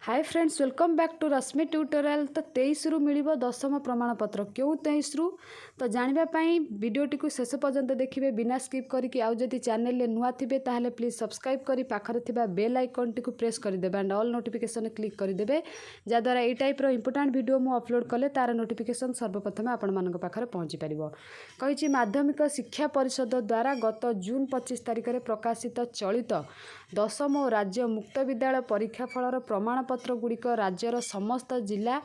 Hi friends welcome back to Rashmi tutorial. तो 23 रु मिलिबो दशम प्रमाणपत्र क्यों 23 रु तो जानापी वीडियोटी को शेष पर्यंत देखिए बिना स्किप करके आउ जदि चैनल नुआ थे ताहले प्लीज सब्सक्राइब करी पाखरे थिबा बेल आइकन टी प्रेस करदेवे एंड ऑल नोटिफिकेशन क्लिक करदेवे जहाँद्वारा ये टाइप इंपोर्टेंट वीडियो मु अपलोड कले तार नोटिफिकेशन सर्वप्रथम आपण मान पाखरे पहुँची पार कही माध्यमिक शिक्षा परिषद द्वारा गत जून 25 तारिख में प्रकाशित चलित दशम और राज्य मुक्त विद्यालय परीक्षा फलर प्रमाणपत्र गुड़िक राज्यर समस्त जिला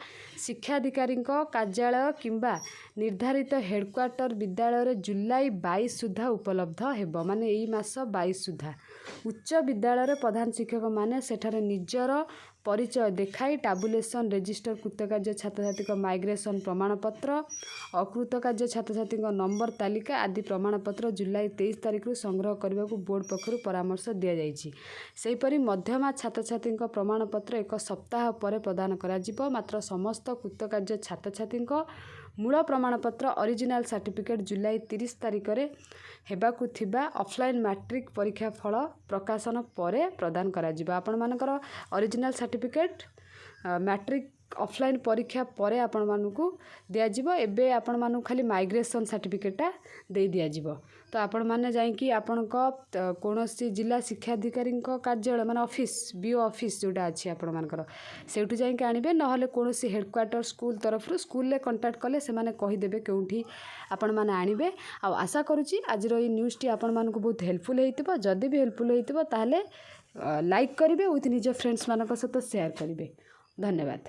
शिक्षाधिकारी कार्यालय किंबा निर्धारित हेडक्वार्टर विद्यालय जुलाई 22 सुधा उपलब्ध हेब माने यही मास 22 सुधा उच्च विद्यालय प्रधान शिक्षक माने सेठारे निजर परिचय देखाई टाबुलेसन रेजिस्टर कृतकार्य छात्र छात्री माइग्रेशन प्रमाणपत्र अकृतकार्य छात्र छात्री नंबर तालिका आदि प्रमाणपत्र जुलाई 23 तारिख संग्रह करने को बोर्ड पक्षर परामर्श दि जाइए। सेहीपरि मध्यमा छात्र छात्री प्रमाणपत्र एक सप्ताह पर प्रदान करा मात्र समस्त कृतकार्य छात्र छात्री मूल प्रमाणपत्र ओरिजिनल सर्टिफिकेट जुलाई 30 तारिख में हेबाकु थिबा ऑफलाइन मैट्रिक परीक्षा फल प्रकाशन पर प्रदान करा आपण मानकर ओरिजिनल सर्टिफिकेट मैट्रिक ऑफलाइन परीक्षा पर आपण मानकु दिया जिवो। एबे आपण मानकु खाली माइग्रेशन सर्टिफिकेटा दे दिया जिवो। तो आपण माने जाइकी आपण कोनोसी जिला शिक्षाधिकारी कार्यालय माने ऑफिस बीओ ऑफिस जोटा अच्छी आपण मानकर सेठू जाइकी आनिबे नहले कोनोसी हेडक्वार्टर स्कूल तरफ स्कूल ले कांटेक्ट कले से माने कहि देबे केउठी आपण माने आनिबे। आ आशा करूची आज रो न्यूज़ टी आपण मानकु बहुत हेल्पफुल हेतिबो। जदी भी हेल्पफुल हेतिबो ताहले लाइक करिवे विथ निज फ्रेंड्स मानक सहित शेयर करिवे। धन्यवाद।